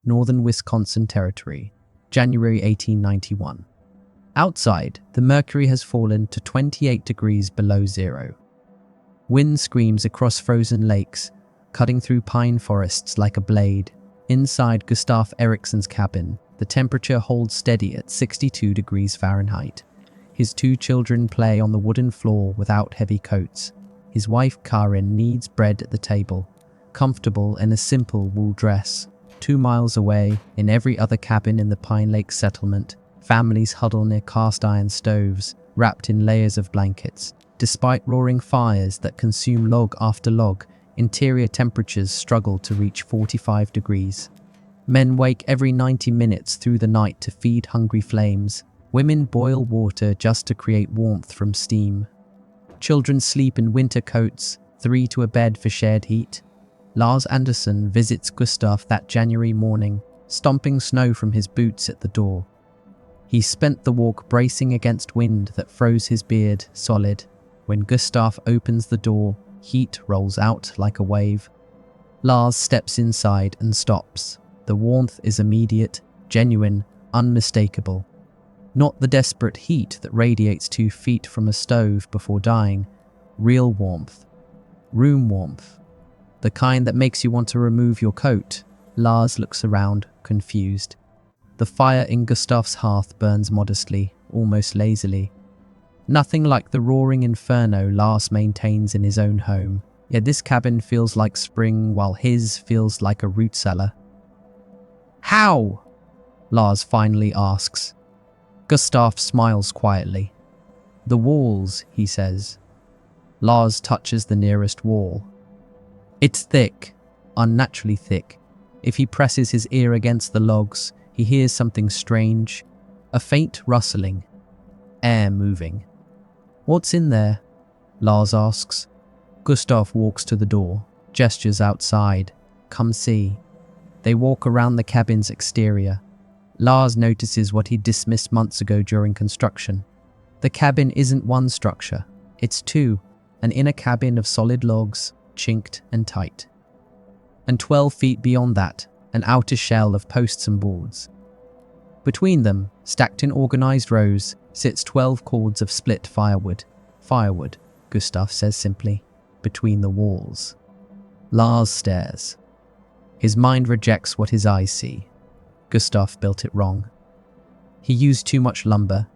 northern Wisconsin Territory, January 1891. Outside, the mercury has fallen to 28 degrees below zero. Wind screams across frozen lakes, cutting through pine forests like a blade. Inside Gustav Eriksson's cabin, the temperature holds steady at 62 degrees Fahrenheit. His two children play on the wooden floor without heavy coats. His wife Karin kneads bread at the table, comfortable in a simple wool dress. 2 miles away, in every other cabin in the Pine Lake settlement, families huddle near cast-iron stoves, wrapped in layers of blankets. Despite roaring fires that consume log after log, interior temperatures struggle to reach 45 degrees. Men wake every 90 minutes through the night to feed hungry flames. Women boil water just to create warmth from steam. Children sleep in winter coats, 3 to a bed for shared heat. Lars Anderson visits Gustav that January morning, stomping snow from his boots at the door. He spent the walk bracing against wind that froze his beard solid. When Gustav opens the door, heat rolls out like a wave. Lars steps inside and stops. The warmth is immediate, genuine, unmistakable. Not the desperate heat that radiates 2 feet from a stove before dying. Real warmth. Room warmth. The kind that makes you want to remove your coat. Lars looks around, confused. The fire in Gustav's hearth burns modestly, almost lazily. Nothing like the roaring inferno Lars maintains in his own home. Yet this cabin feels like spring, while his feels like a root cellar. "How?" Lars finally asks. Gustav smiles quietly. "The walls," he says. Lars touches the nearest wall. It's thick, unnaturally thick. If he presses his ear against the logs, he hears something strange, a faint rustling, air moving. "What's in there?" Lars asks. Gustav walks to the door, gestures outside. "Come see." They walk around the cabin's exterior. Lars notices what he dismissed months ago during construction. The cabin isn't one structure, it's 2, an inner cabin of solid logs, chinked and tight. And 12 feet beyond that, an outer shell of posts and boards. Between them, stacked in organized rows, sits 12 cords of split firewood. Firewood, Gustav says simply, between the walls. Lars stares. His mind rejects what his eyes see. Gustav built it wrong. He used too much lumber.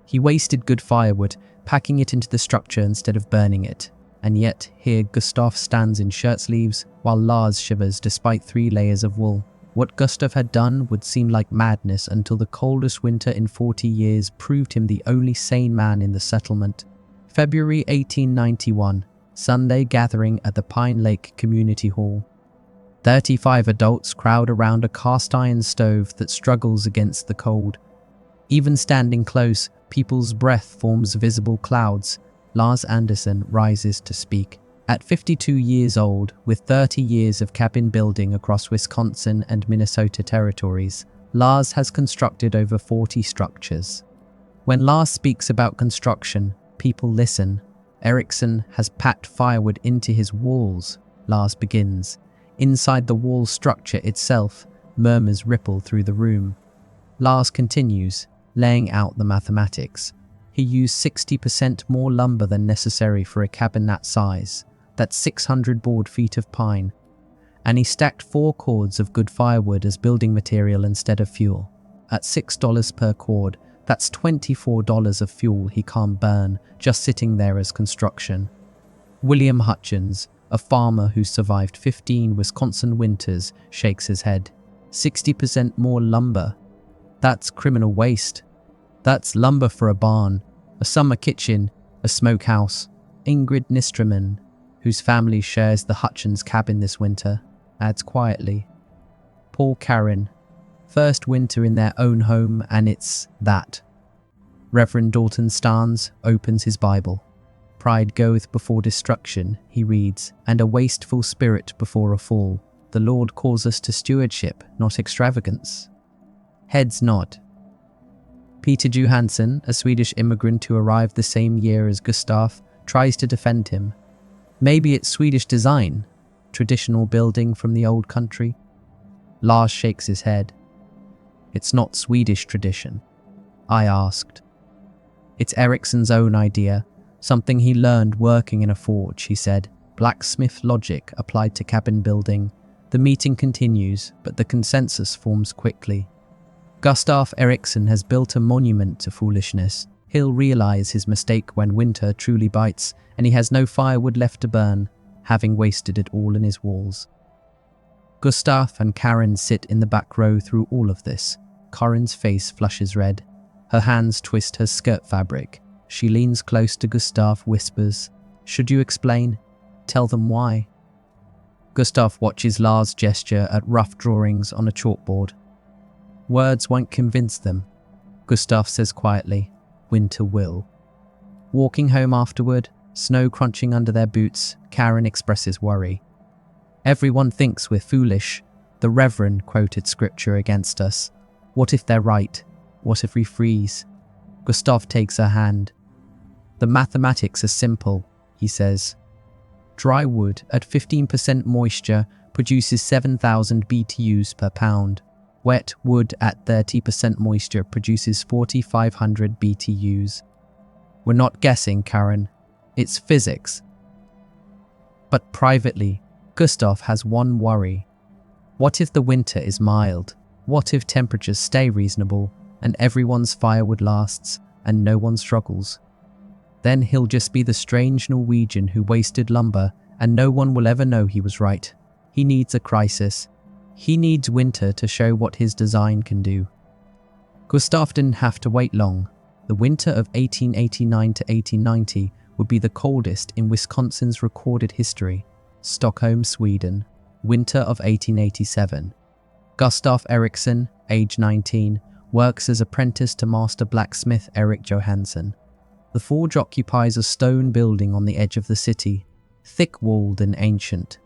He wasted good firewood, packing it into the structure instead of burning it. And yet, here Gustav stands in shirt sleeves, while Lars shivers despite 3 layers of wool. What Gustav had done would seem like madness until the coldest winter in 40 years proved him the only sane man in the settlement. February 1891, Sunday gathering at the Pine Lake Community Hall. 35 adults crowd around a cast-iron stove that struggles against the cold. Even standing close, people's breath forms visible clouds. Lars Anderson rises to speak. At 52 years old, with 30 years of cabin building across Wisconsin and Minnesota territories, Lars has constructed over 40 structures. When Lars speaks about construction, people listen. Eriksson has packed firewood into his walls, Lars begins. Inside the wall structure itself, murmurs ripple through the room. Lars continues, laying out the mathematics. He used 60% more lumber than necessary for a cabin that size. That's 600 board feet of pine. And he stacked 4 cords of good firewood as building material instead of fuel. At $6 per cord, that's $24 of fuel he can't burn, just sitting there as construction. William Hutchins, a farmer who survived 15 Wisconsin winters, shakes his head. 60% more lumber. That's criminal waste. That's lumber for a barn, a summer kitchen, a smokehouse. Ingrid Nistraman, whose family shares the Hutchins cabin this winter, adds quietly. Poor Karen. First winter in their own home, and it's that. Reverend Dalton Starnes opens his Bible. Pride goeth before destruction, he reads, and a wasteful spirit before a fall. The Lord calls us to stewardship, not extravagance. Heads nod. Peter Johansson, a Swedish immigrant who arrived the same year as Gustav, tries to defend him. Maybe it's Swedish design, traditional building from the old country. Lars shakes his head. It's not Swedish tradition, I asked. It's Ericsson's own idea, something he learned working in a forge, he said. Blacksmith logic applied to cabin building. The meeting continues, but the consensus forms quickly. Gustaf Ericsson has built a monument to foolishness. He'll realize his mistake when winter truly bites, and he has no firewood left to burn, having wasted it all in his walls. Gustaf and Karen sit in the back row through all of this. Karen's face flushes red. Her hands twist her skirt fabric. She leans close to Gustaf, whispers, "Should you explain? Tell them why." Gustaf watches Lars gesture at rough drawings on a chalkboard. Words won't convince them, Gustaf says quietly. Winter will. Walking home afterward, snow crunching under their boots, Karen expresses worry. Everyone thinks we're foolish. The Reverend quoted scripture against us. What if they're right? What if we freeze? Gustaf takes her hand. The mathematics are simple, he says. Dry wood at 15% moisture produces 7,000 BTUs per pound. Wet wood at 30% moisture produces 4,500 BTUs. We're not guessing, Karen. It's physics. But privately, Gustaf has one worry. What if the winter is mild? What if temperatures stay reasonable and everyone's firewood lasts and no one struggles? Then he'll just be the strange Norwegian who wasted lumber and no one will ever know he was right. He needs a crisis. He needs winter to show what his design can do. Gustaf didn't have to wait long. The winter of 1889 to 1890 would be the coldest in Wisconsin's recorded history. Stockholm, Sweden, winter of 1887. Gustaf Ericsson, age 19, works as apprentice to master blacksmith Eric Johansson. The forge occupies a stone building on the edge of the city, thick-walled and ancient.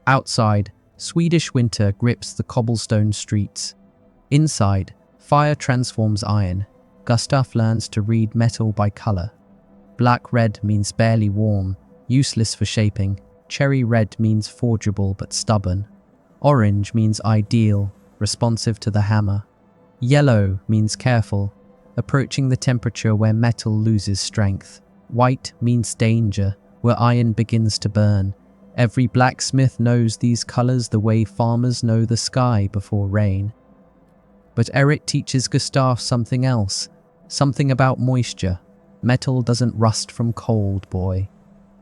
Outside, Swedish winter grips the cobblestone streets. Inside, fire transforms iron. Gustaf learns to read metal by color. Black red means barely warm, useless for shaping. Cherry red means forgeable but stubborn. Orange means ideal, responsive to the hammer. Yellow means careful, approaching the temperature where metal loses strength. White means danger, where iron begins to burn. Every blacksmith knows these colors the way farmers know the sky before rain. But Eric teaches Gustaf something else, something about moisture. Metal doesn't rust from cold, boy,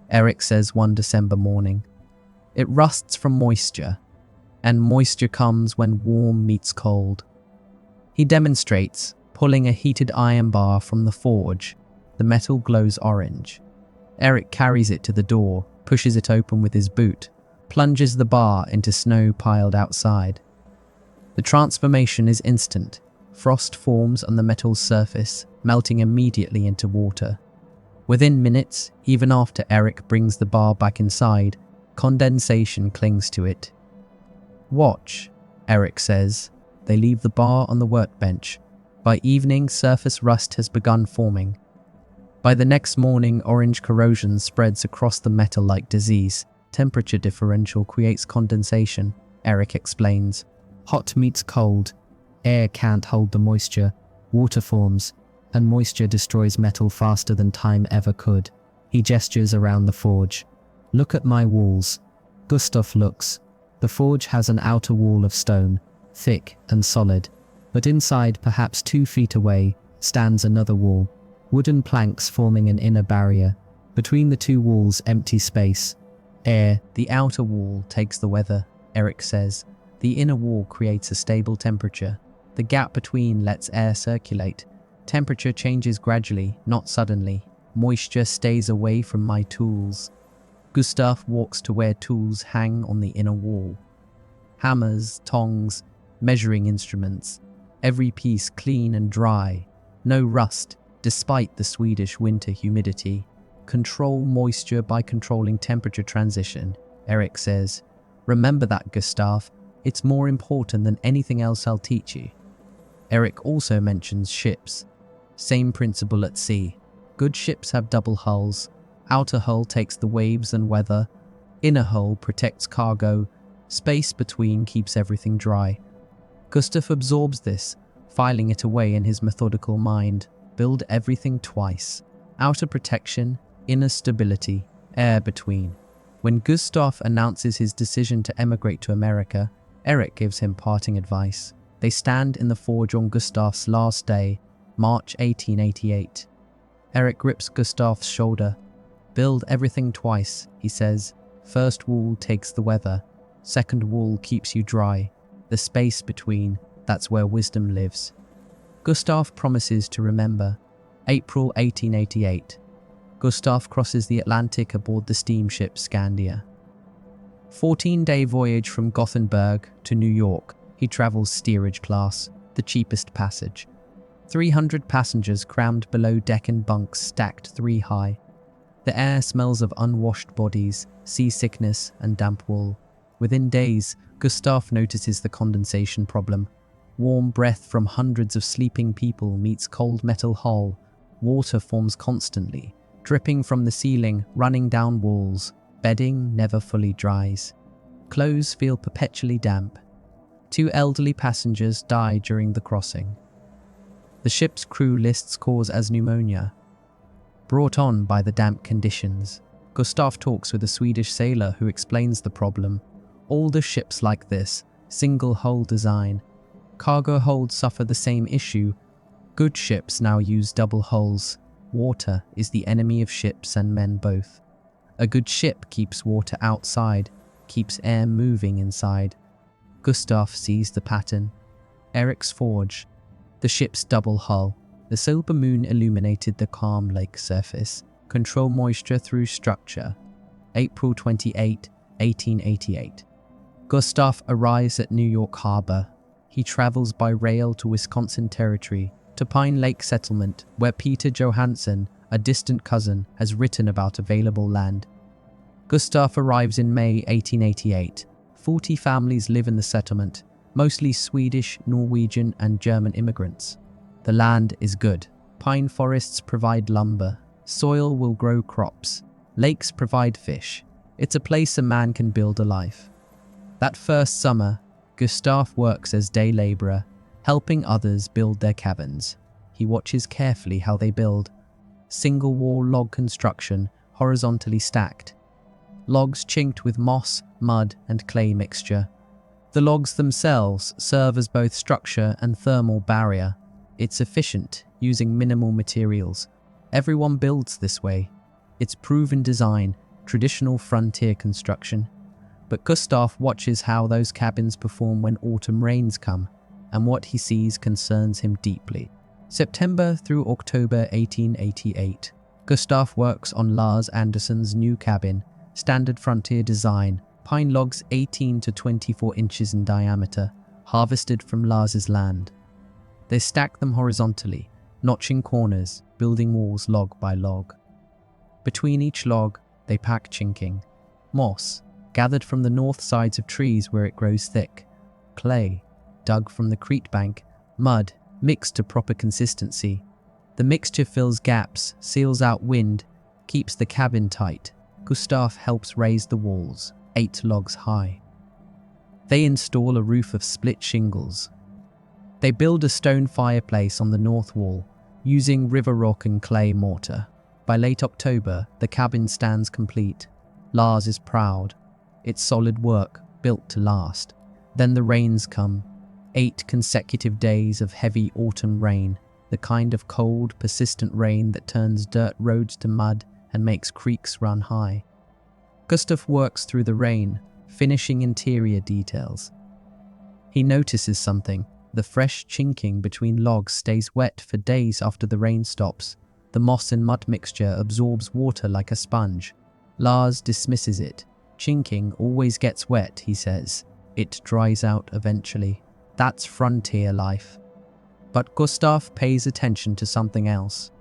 Eric says one December morning. It rusts from moisture, and moisture comes when warm meets cold. He demonstrates, pulling a heated iron bar from the forge. The metal glows orange. Eric carries it to the door, pushes it open with his boot, plunges the bar into snow piled outside. The transformation is instant. Frost forms on the metal's surface, melting immediately into water. Within minutes, even after Eric brings the bar back inside, condensation clings to it. Watch, Eric says. They leave the bar on the workbench. By evening, surface rust has begun forming. By the next morning, orange corrosion spreads across the metal like disease. Temperature differential creates condensation, Eric explains. Hot meets cold. Air can't hold the moisture. Water forms, and moisture destroys metal faster than time ever could. He gestures around the forge. Look at my walls. Gustaf looks. The forge has an outer wall of stone, thick and solid. But inside, perhaps 2 feet away, stands another wall. Wooden planks forming an inner barrier. Between the two walls, empty space. Air. The outer wall takes the weather, Eric says. The inner wall creates a stable temperature. The gap between lets air circulate. Temperature changes gradually, not suddenly. Moisture stays away from my tools. Gustaf walks to where tools hang on the inner wall. Hammers, tongs, measuring instruments. Every piece clean and dry. No rust. Despite the Swedish winter humidity. Control moisture by controlling temperature transition, Eric says. Remember that, Gustaf. It's more important than anything else I'll teach you. Eric also mentions ships. Same principle at sea. Good ships have double hulls. Outer hull takes the waves and weather. Inner hull protects cargo. Space between keeps everything dry. Gustav absorbs this, filing it away in his methodical mind. Build everything twice. Outer protection, inner stability, air between. When Gustav announces his decision to emigrate to America, Eric gives him parting advice. They stand in the forge on Gustav's last day, March 1888. Eric grips Gustav's shoulder. Build everything twice, he says. First wall takes the weather. Second wall keeps you dry. The space between, that's where wisdom lives. Gustav promises to remember. April 1888. Gustav crosses the Atlantic aboard the steamship Scandia. 14-day voyage from Gothenburg to New York. He travels steerage class, the cheapest passage. 300 passengers crammed below deck in bunks stacked 3 high. The air smells of unwashed bodies, seasickness, and damp wool. Within days, Gustav notices the condensation problem. Warm breath from hundreds of sleeping people meets cold metal hull. Water forms constantly, dripping from the ceiling, running down walls. Bedding never fully dries. Clothes feel perpetually damp. 2 elderly passengers die during the crossing. The ship's crew lists cause as pneumonia, brought on by the damp conditions. Gustav talks with a Swedish sailor who explains the problem. Older ships like this, single hull design. Cargo holds suffer the same issue. Good ships now use double hulls. Water is the enemy of ships and men both. A good ship keeps water outside, keeps air moving inside. Gustav sees the pattern. Eric's forge. The ship's double hull. The silver moon illuminated the calm lake surface. Control moisture through structure. April 28, 1888. Gustav arrives at New York Harbor. He travels by rail to Wisconsin Territory, to Pine Lake Settlement, where Peter Johansson, a distant cousin, has written about available land. Gustav arrives in May 1888. 40 families live in the settlement, mostly Swedish, Norwegian, and German immigrants. The land is good. Pine forests provide lumber. Soil will grow crops. Lakes provide fish. It's a place a man can build a life. That first summer, Gustav works as day laborer, helping others build their cabins. He watches carefully how they build. Single-wall log construction, horizontally stacked. Logs chinked with moss, mud, and clay mixture. The logs themselves serve as both structure and thermal barrier. It's efficient, using minimal materials. Everyone builds this way. It's proven design, traditional frontier construction. But Gustav watches how those cabins perform when autumn rains come, and what he sees concerns him deeply. September through October 1888. Gustav works on Lars Andersson's new cabin, standard frontier design, pine logs 18 to 24 inches in diameter, harvested from Lars's land. They stack them horizontally, notching corners, building walls log by log. Between each log, they pack chinking, moss, gathered from the north sides of trees where it grows thick, clay, dug from the crete bank, mud, mixed to proper consistency. The mixture fills gaps, seals out wind, keeps the cabin tight. Gustav helps raise the walls, 8 logs high. They install a roof of split shingles. They build a stone fireplace on the north wall, using river rock and clay mortar. By late October, the cabin stands complete. Lars is proud. It's solid work, built to last. Then the rains come. 8 consecutive days of heavy autumn rain, the kind of cold, persistent rain that turns dirt roads to mud and makes creeks run high. Gustav works through the rain, finishing interior details. He notices something. The fresh chinking between logs stays wet for days after the rain stops. The moss and mud mixture absorbs water like a sponge. Lars dismisses it. Chinking always gets wet, he says. It dries out eventually. That's frontier life. But Gustav pays attention to something else.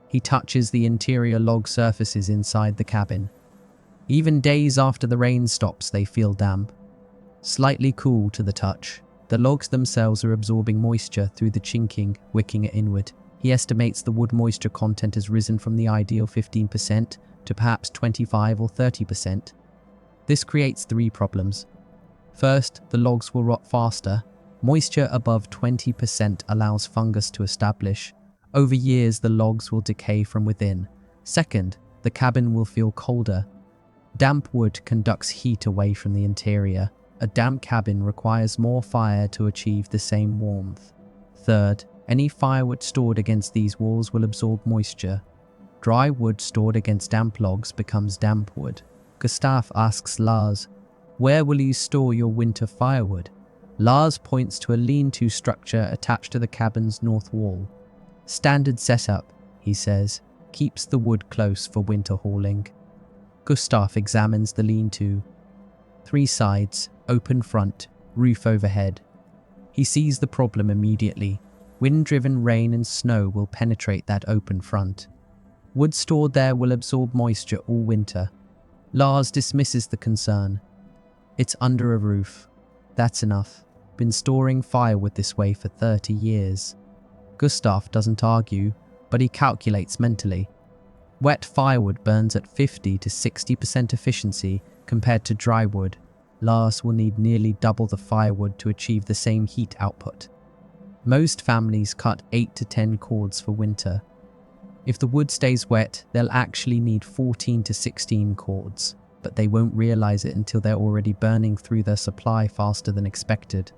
He touches the interior log surfaces inside the cabin. Even days after the rain stops, they feel damp. Slightly cool to the touch. The logs themselves are absorbing moisture through the chinking, wicking it inward. He estimates the wood moisture content has risen from the ideal 15% to perhaps 25 or 30%. This creates 3 problems. First, the logs will rot faster. Moisture above 20% allows fungus to establish. Over years, the logs will decay from within. Second, the cabin will feel colder. Damp wood conducts heat away from the interior. A damp cabin requires more fire to achieve the same warmth. Third, any firewood stored against these walls will absorb moisture. Dry wood stored against damp logs becomes damp wood. Gustav asks Lars, "Where will you store your winter firewood?" Lars points to a lean-to structure attached to the cabin's north wall. "Standard setup," he says, "keeps the wood close for winter hauling." Gustav examines the lean-to. 3 sides, open front, roof overhead. He sees the problem immediately. Wind-driven rain and snow will penetrate that open front. Wood stored there will absorb moisture all winter. Lars dismisses the concern. "It's under a roof. That's enough. Been storing firewood this way for 30 years. Gustav doesn't argue, but he calculates mentally. Wet firewood burns at 50 to 60% efficiency compared to dry wood. Lars will need nearly double the firewood to achieve the same heat output. Most families cut 8 to 10 cords for winter. If the wood stays wet, they'll actually need 14 to 16 cords, but they won't realize it until they're already burning through their supply faster than expected."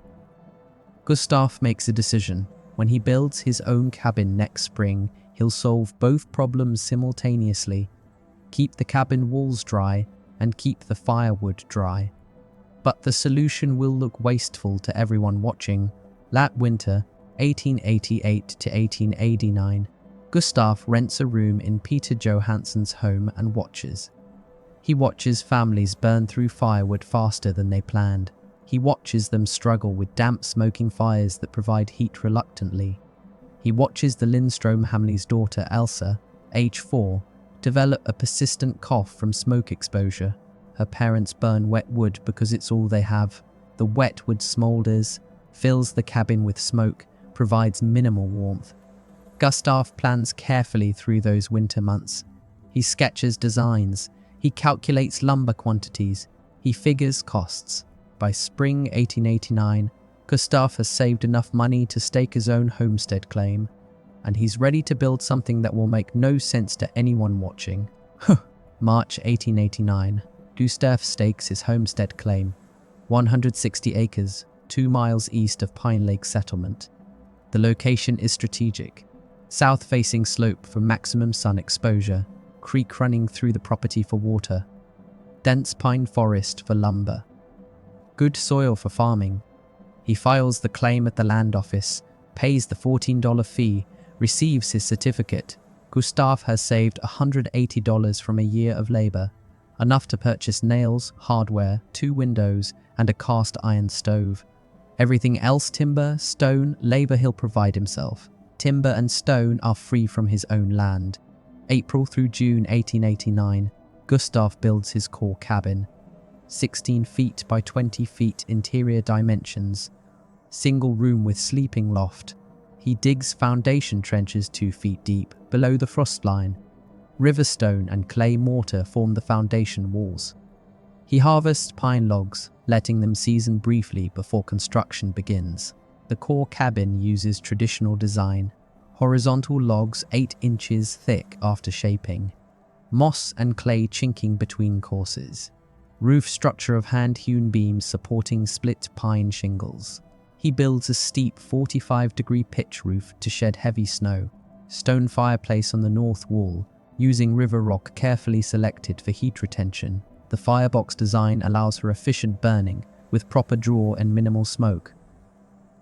Gustav makes a decision. When he builds his own cabin next spring, he'll solve both problems simultaneously. Keep the cabin walls dry and keep the firewood dry. But the solution will look wasteful to everyone watching. That winter, 1888 to 1889, Gustav rents a room in Peter Johansson's home and watches. He watches families burn through firewood faster than they planned. He watches them struggle with damp, smoking fires that provide heat reluctantly. He watches the Lindstrom family's daughter Elsa, age 4, develop a persistent cough from smoke exposure. Her parents burn wet wood because it's all they have. The wet wood smolders, fills the cabin with smoke, provides minimal warmth. Gustav plans carefully through those winter months. He sketches designs. He calculates lumber quantities. He figures costs. By spring 1889, Gustav has saved enough money to stake his own homestead claim, and he's ready to build something that will make no sense to anyone watching. March 1889, Gustav stakes his homestead claim, 160 acres, 2 miles east of Pine Lake Settlement. The location is strategic. South-facing slope for maximum sun exposure, creek running through the property for water, dense pine forest for lumber. Good soil for farming. He files the claim at the land office, pays the $14 fee, receives his certificate. Gustav has saved $180 from a year of labor, enough to purchase nails, hardware, 2 windows, and a cast iron stove. Everything else, timber, stone, labor, he'll provide himself. Timber and stone are free from his own land. April through June 1889, Gustav builds his core cabin. 16 feet by 20 feet interior dimensions. Single room with sleeping loft. He digs foundation trenches 2 feet deep, below the frost line. Riverstone and clay mortar form the foundation walls. He harvests pine logs, letting them season briefly before construction begins. The core cabin uses traditional design. Horizontal logs 8 inches thick after shaping. Moss and clay chinking between courses. Roof structure of hand-hewn beams supporting split pine shingles. He builds a steep 45-degree pitch roof to shed heavy snow. Stone fireplace on the north wall, using river rock carefully selected for heat retention. The firebox design allows for efficient burning, with proper draw and minimal smoke.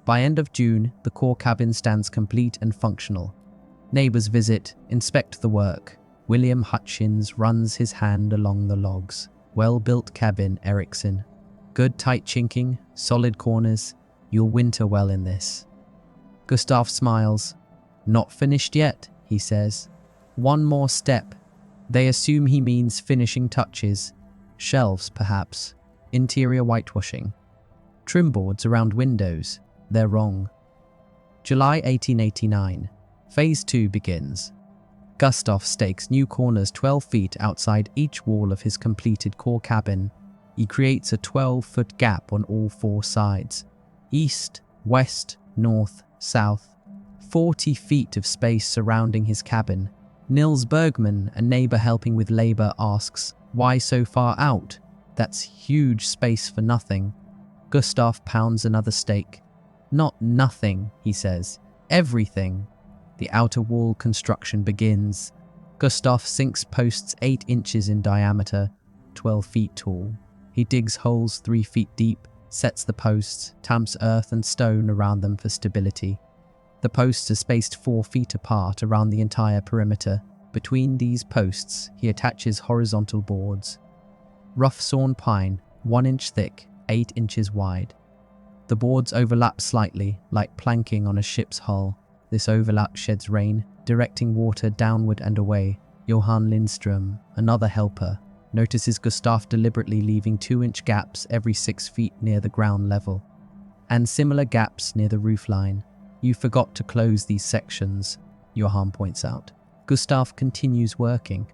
By end of June, the core cabin stands complete and functional. Neighbors visit, inspect the work. William Hutchins runs his hand along the logs. Well-built cabin, Erickson. Good tight chinking, solid corners. You'll winter well in this. Gustav smiles. Not finished yet, he says. One more step. They assume he means finishing touches. Shelves, perhaps. Interior whitewashing. Trim boards around windows. They're wrong. July 1889. Phase 2 begins. Gustav stakes new corners 12 feet outside each wall of his completed core cabin. He creates a 12-foot gap on all 4 sides. East, West, north, south. 40 feet of space surrounding his cabin. Nils Bergman, a neighbor helping with labor, asks, "Why so far out? That's huge space for nothing." Gustav pounds another stake. "Not nothing," he says. "Everything." The outer wall construction begins. Gustav sinks posts 8 inches in diameter, 12 feet tall. He digs holes 3 feet deep, sets the posts, tamps earth and stone around them for stability. The posts are spaced 4 feet apart around the entire perimeter. Between these posts, he attaches horizontal boards. Rough sawn pine, 1 inch thick, 8 inches wide. The boards overlap slightly, like planking on a ship's hull. This overlap sheds rain, directing water downward and away. Johan Lindström, another helper, notices Gustav deliberately leaving 2-inch gaps every 6 feet near the ground level, and similar gaps near the roofline. "You forgot to close these sections," Johan points out. Gustav continues working.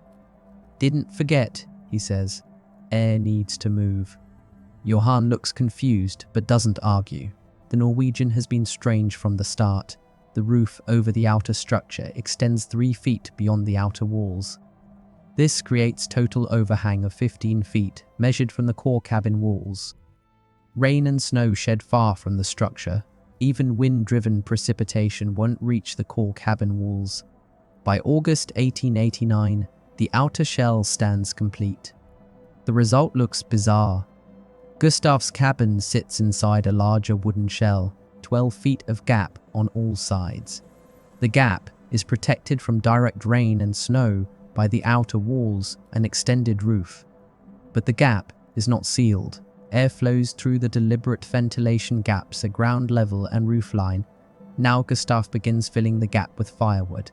"Didn't forget," he says. "Air needs to move." Johan looks confused but doesn't argue. The Norwegian has been strange from the start. The roof over the outer structure extends 3 feet beyond the outer walls. This creates total overhang of 15 feet, measured from the core cabin walls. Rain and snow shed far from the structure. Even wind-driven precipitation won't reach the core cabin walls. By August 1889, the outer shell stands complete. The result looks bizarre. Gustav's cabin sits inside a larger wooden shell, 12 feet of gap on all sides. The gap is protected from direct rain and snow by the outer walls and extended roof. But the gap is not sealed. Air flows through the deliberate ventilation gaps at ground level and roofline. Now Gustav begins filling the gap with firewood.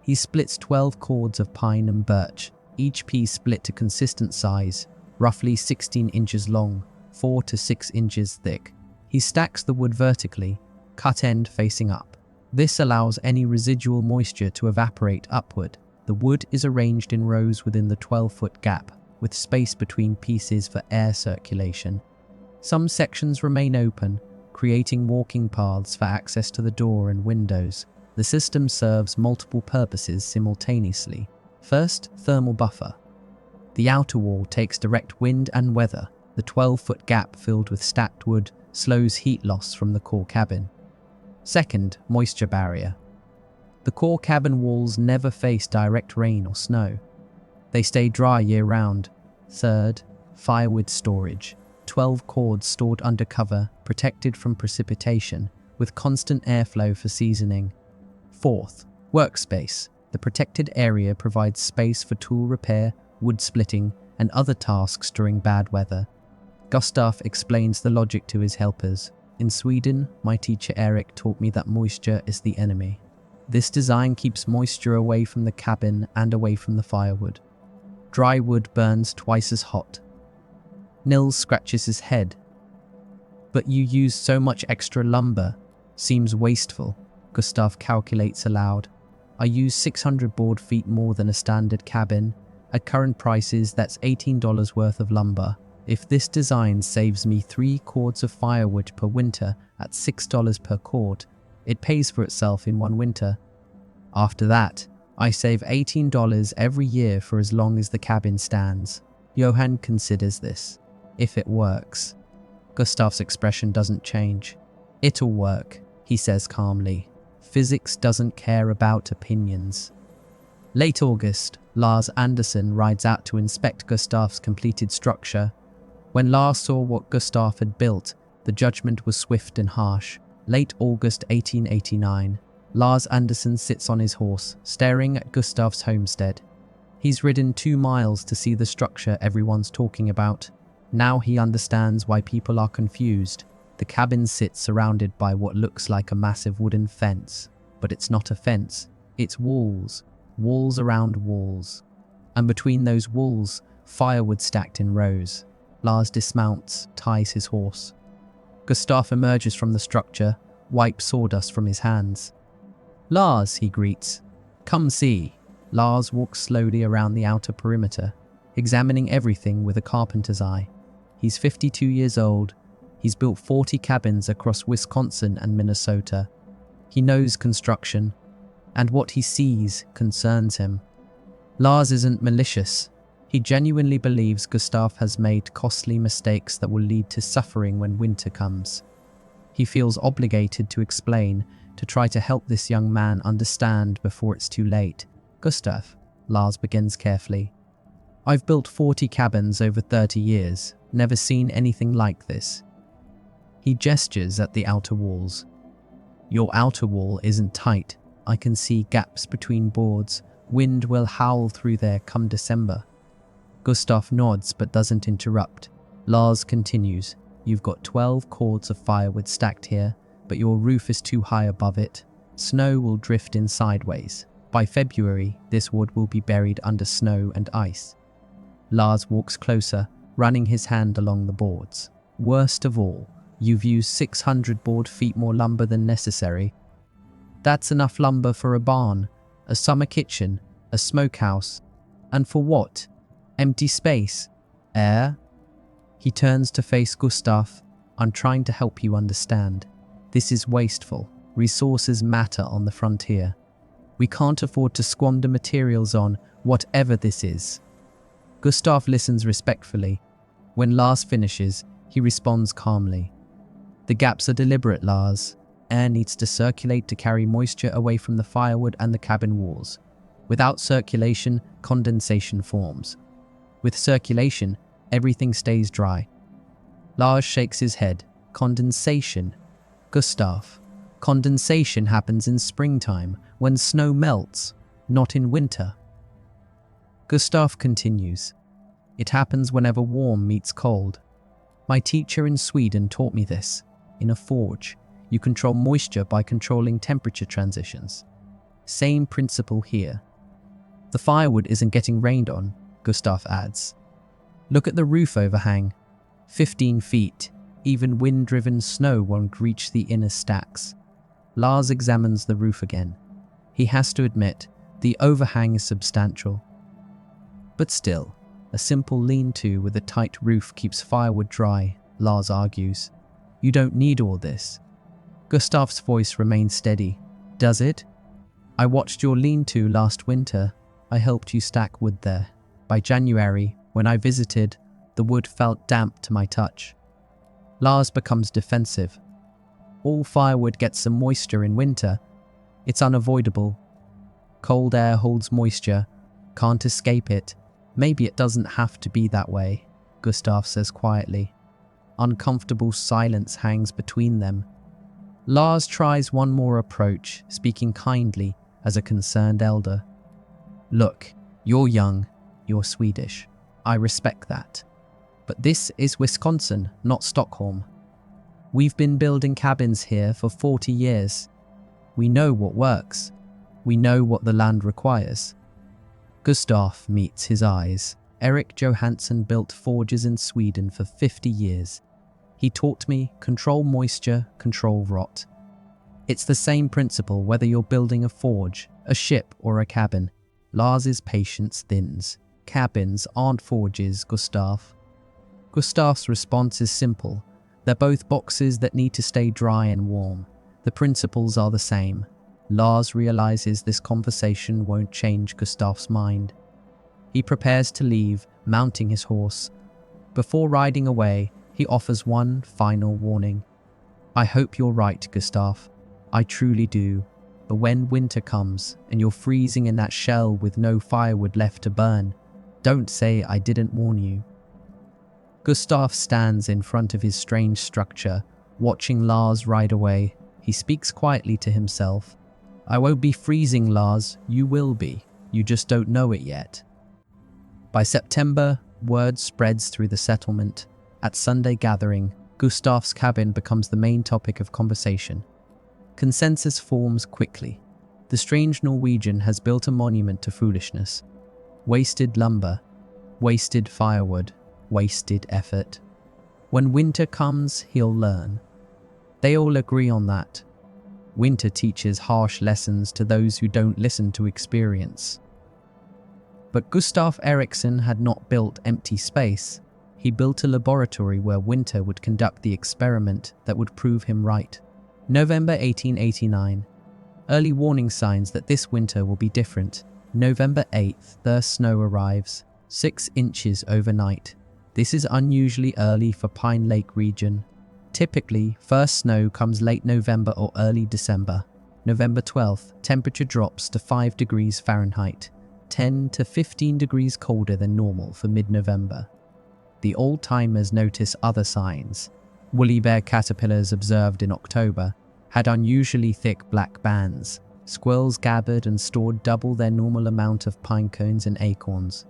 He splits 12 cords of pine and birch, each piece split to consistent size, roughly 16 inches long, 4 to 6 inches thick. He stacks the wood vertically, cut end facing up. This allows any residual moisture to evaporate upward. The wood is arranged in rows within the 12-foot gap, with space between pieces for air circulation. Some sections remain open, creating walking paths for access to the door and windows. The system serves multiple purposes simultaneously. First, thermal buffer. The outer wall takes direct wind and weather. The 12-foot gap filled with stacked wood slows heat loss from the core cabin. Second, moisture barrier. The core cabin walls never face direct rain or snow. They stay dry year-round. Third, firewood storage. 12 cords stored under cover, protected from precipitation, with constant airflow for seasoning. Fourth, workspace. The protected area provides space for tool repair, wood splitting, and other tasks during bad weather. Gustav explains the logic to his helpers. "In Sweden, my teacher Eric taught me that moisture is the enemy. This design keeps moisture away from the cabin and away from the firewood. Dry wood burns twice as hot." Nils scratches his head. "But you use so much extra lumber. Seems wasteful." Gustav calculates aloud. "I use 600 board feet more than a standard cabin. At current prices, that's $18 worth of lumber. If this design saves me 3 cords of firewood per winter at $6 per cord, it pays for itself in 1 winter. After that, I save $18 every year for as long as the cabin stands." Johan considers this. "If it works." Gustav's expression doesn't change. "It'll work," he says calmly. "Physics doesn't care about opinions." Late August, Lars Anderson rides out to inspect Gustav's completed structure. When Lars saw what Gustav had built, the judgment was swift and harsh. Late August 1889, Lars Anderson sits on his horse, staring at Gustav's homestead. He's ridden 2 miles to see the structure everyone's talking about. Now he understands why people are confused. The cabin sits surrounded by what looks like a massive wooden fence. But it's not a fence, it's walls. Walls around walls. And between those walls, firewood stacked in rows. Lars dismounts, ties his horse. Gustav emerges from the structure, wipes sawdust from his hands. "Lars," he greets. "Come see." Lars walks slowly around the outer perimeter, examining everything with a carpenter's eye. He's 52 years old. He's built 40 cabins across Wisconsin and Minnesota. He knows construction, and what he sees concerns him. Lars isn't malicious. He genuinely believes Gustav has made costly mistakes that will lead to suffering when winter comes. He feels obligated to explain, to try to help this young man understand before it's too late. Gustav, Lars begins carefully. I've built 40 cabins over 30 years, never seen anything like this. He gestures at the outer walls. Your outer wall isn't tight. I can see gaps between boards. Wind will howl through there come December. Gustav nods but doesn't interrupt. Lars continues. You've got 12 cords of firewood stacked here, but your roof is too high above it. Snow will drift in sideways. By February, this wood will be buried under snow and ice. Lars walks closer, running his hand along the boards. Worst of all, you've used 600 board feet more lumber than necessary. That's enough lumber for a barn, a summer kitchen, a smokehouse. And for what? Empty space? Air? He turns to face Gustav. I'm trying to help you understand. This is wasteful. Resources matter on the frontier. We can't afford to squander materials on whatever this is. Gustav listens respectfully. When Lars finishes, he responds calmly. The gaps are deliberate, Lars. Air needs to circulate to carry moisture away from the firewood and the cabin walls. Without circulation, condensation forms. With circulation, everything stays dry. Lars shakes his head. Condensation. Gustav, condensation happens in springtime, when snow melts, not in winter. Gustav continues. It happens whenever warm meets cold. My teacher in Sweden taught me this. In a forge, you control moisture by controlling temperature transitions. Same principle here. The firewood isn't getting rained on, Gustav adds. Look at the roof overhang. 15 feet. Even wind-driven snow won't reach the inner stacks. Lars examines the roof again. He has to admit, the overhang is substantial. But still, a simple lean-to with a tight roof keeps firewood dry, Lars argues. You don't need all this. Gustav's voice remains steady. Does it? I watched your lean-to last winter. I helped you stack wood there. By January, when I visited, the wood felt damp to my touch. Lars becomes defensive. All firewood gets some moisture in winter. It's unavoidable. Cold air holds moisture. Can't escape it. Maybe it doesn't have to be that way, Gustav says quietly. Uncomfortable silence hangs between them. Lars tries one more approach, speaking kindly as a concerned elder. Look, you're young, you're Swedish. I respect that. But this is Wisconsin, not Stockholm. We've been building cabins here for 40 years. We know what works. We know what the land requires. Gustav meets his eyes. Eric Johansson built forges in Sweden for 50 years. He taught me, control moisture, control rot. It's the same principle whether you're building a forge, a ship, or a cabin. Lars's patience thins. Cabins aren't forges, Gustav. Gustav's response is simple. They're both boxes that need to stay dry and warm. The principles are the same. Lars realizes this conversation won't change Gustav's mind. He prepares to leave, mounting his horse. Before riding away, he offers one final warning. I hope you're right, Gustav. I truly do. But when winter comes and you're freezing in that shell with no firewood left to burn, don't say I didn't warn you. Gustav stands in front of his strange structure, watching Lars ride away. He speaks quietly to himself. I won't be freezing, Lars. You will be. You just don't know it yet. By September, word spreads through the settlement. At Sunday gathering, Gustav's cabin becomes the main topic of conversation. Consensus forms quickly. The strange Norwegian has built a monument to foolishness. Wasted lumber, wasted firewood, wasted effort. When winter comes, he'll learn. They all agree on that. Winter teaches harsh lessons to those who don't listen to experience. But Gustav Eriksson had not built empty space. He built a laboratory where winter would conduct the experiment that would prove him right. November 1889. Early warning signs that this winter will be different. November 8th, the snow arrives, 6 inches overnight. This is unusually early for Pine Lake region. Typically, first snow comes late November or early December. November 12th, temperature drops to 5 degrees Fahrenheit, 10 to 15 degrees colder than normal for mid-November. The old-timers notice other signs. Woolly bear caterpillars observed in October had unusually thick black bands. Squirrels gathered and stored double their normal amount of pine cones and acorns.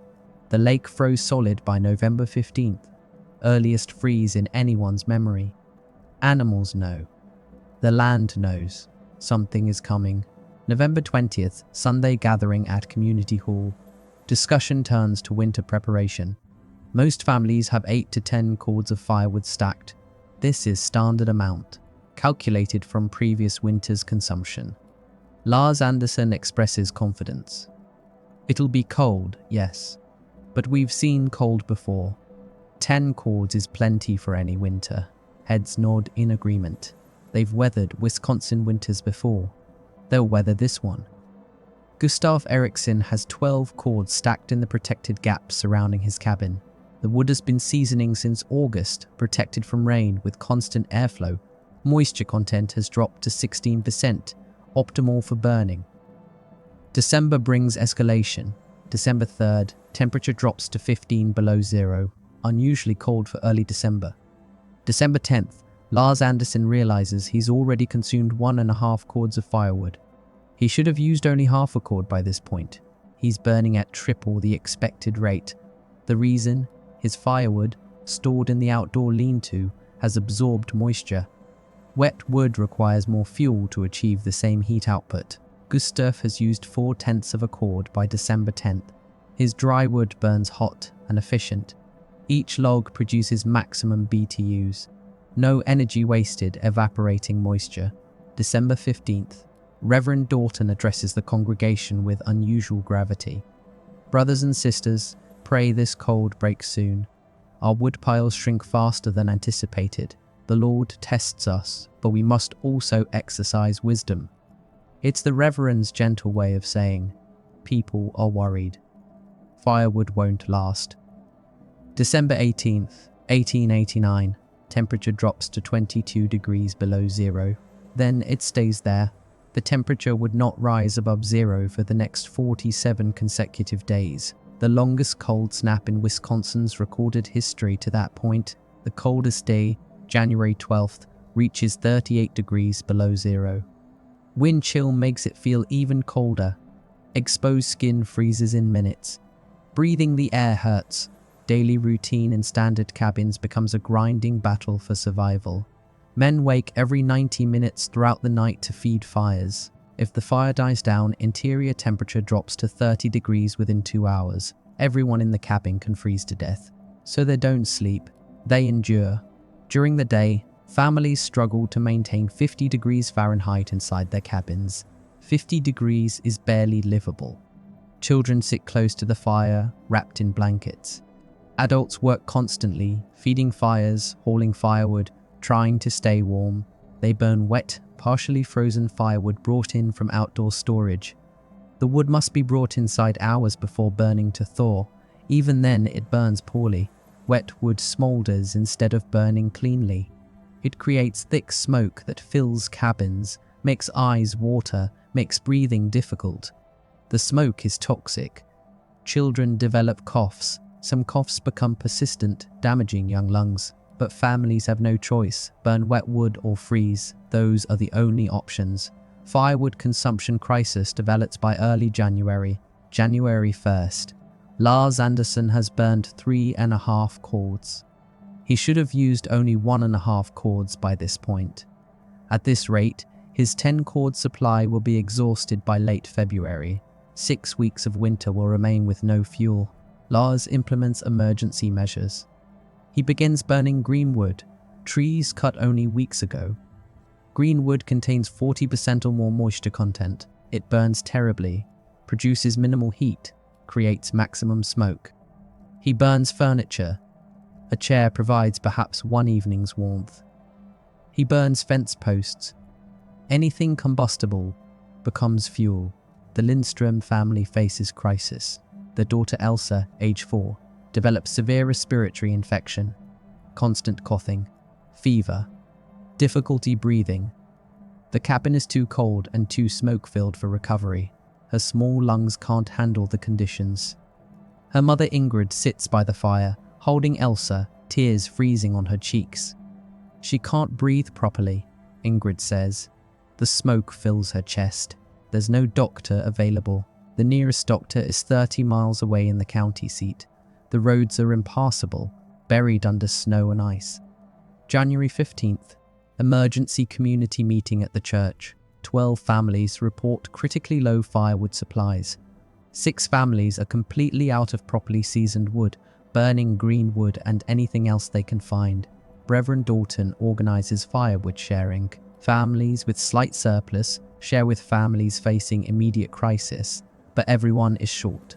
The lake froze solid by November 15th, earliest freeze in anyone's memory. Animals know. The land knows. Something is coming. November 20th, Sunday gathering at community hall. Discussion turns to winter preparation. Most families have 8 to 10 cords of firewood stacked. This is standard amount, calculated from previous winter's consumption. Lars Anderson expresses confidence. It'll be cold, yes, but we've seen cold before. 10 cords is plenty for any winter. Heads nod in agreement. They've weathered Wisconsin winters before. They'll weather this one. Gustav Eriksson has 12 cords stacked in the protected gaps surrounding his cabin. The wood has been seasoning since August, protected from rain with constant airflow. Moisture content has dropped to 16%, optimal for burning. December brings escalation. December 3rd, temperature drops to 15 below zero, unusually cold for early December. December 10th, Lars Anderson realizes he's already consumed 1.5 cords of firewood. He should have used only half a cord by this point. He's burning at triple the expected rate. The reason? His firewood, stored in the outdoor lean-to, has absorbed moisture. Wet wood requires more fuel to achieve the same heat output. Gustav has used 4/10 of a cord by December 10th. His dry wood burns hot and efficient. Each log produces maximum BTUs. No energy wasted evaporating moisture. December 15th. Reverend Dalton addresses the congregation with unusual gravity. Brothers and sisters, pray this cold breaks soon. Our wood piles shrink faster than anticipated. The Lord tests us, but we must also exercise wisdom. It's the Reverend's gentle way of saying, people are worried. Firewood won't last. December 18th, 1889. Temperature drops to 22 degrees below zero. Then it stays there. The temperature would not rise above zero for the next 47 consecutive days. The longest cold snap in Wisconsin's recorded history to that point. The coldest day, January 12th, reaches 38 degrees below zero. Wind chill makes it feel even colder. Exposed skin freezes in minutes. Breathing the air hurts. Daily routine in standard cabins becomes a grinding battle for survival. Men wake every 90 minutes throughout the night to feed fires. If the fire dies down, interior temperature drops to 30 degrees within 2 hours. Everyone in the cabin can freeze to death. So they don't sleep, they endure. During the day, families struggle to maintain 50 degrees Fahrenheit inside their cabins. 50 degrees is barely livable. Children sit close to the fire, wrapped in blankets. Adults work constantly, feeding fires, hauling firewood, trying to stay warm. They burn wet, partially frozen firewood brought in from outdoor storage. The wood must be brought inside hours before burning to thaw. Even then, it burns poorly. Wet wood smolders instead of burning cleanly. It creates thick smoke that fills cabins, makes eyes water, makes breathing difficult. The smoke is toxic. Children develop coughs. Some coughs become persistent, damaging young lungs. But families have no choice. Burn wet wood or freeze. Those are the only options. Firewood consumption crisis develops by early January. January 1st. Lars Anderson has burned 3.5 cords. He should have used only 1.5 cords by this point. At this rate, his 10-cord supply will be exhausted by late February. 6 weeks of winter will remain with no fuel. Lars implements emergency measures. He begins burning greenwood, trees cut only weeks ago. Greenwood contains 40% or more moisture content. It burns terribly, produces minimal heat, creates maximum smoke. He burns furniture. A chair provides perhaps one evening's warmth. He burns fence posts. Anything combustible becomes fuel. The Lindström family faces crisis. Their daughter Elsa, age 4, develops severe respiratory infection, constant coughing, fever, difficulty breathing. The cabin is too cold and too smoke-filled for recovery. Her small lungs can't handle the conditions. Her mother Ingrid sits by the fire, holding Elsa, tears freezing on her cheeks. She can't breathe properly, Ingrid says. The smoke fills her chest. There's no doctor available. The nearest doctor is 30 miles away in the county seat. The roads are impassable, buried under snow and ice. January 15th. Emergency community meeting at the church. 12 families report critically low firewood supplies. 6 families are completely out of properly seasoned wood, burning green wood and anything else they can find. Reverend Dalton organizes firewood sharing. Families with slight surplus share with families facing immediate crisis, but everyone is short.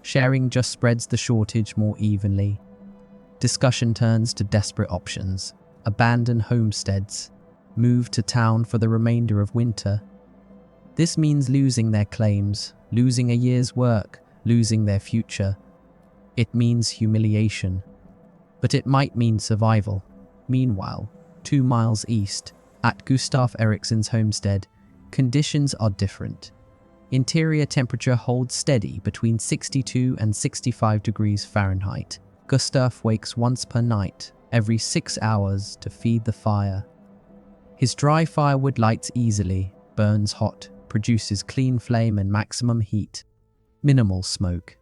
Sharing just spreads the shortage more evenly. Discussion turns to desperate options. Abandon homesteads. Move to town for the remainder of winter. This means losing their claims, losing a year's work, losing their future. It means humiliation. But it might mean survival. Meanwhile, 2 miles east, at Gustav Eriksson's homestead, conditions are different. Interior temperature holds steady between 62 and 65 degrees Fahrenheit. Gustav wakes once per night, every 6 hours, to feed the fire. His dry firewood lights easily, burns hot, produces clean flame and maximum heat. Minimal smoke.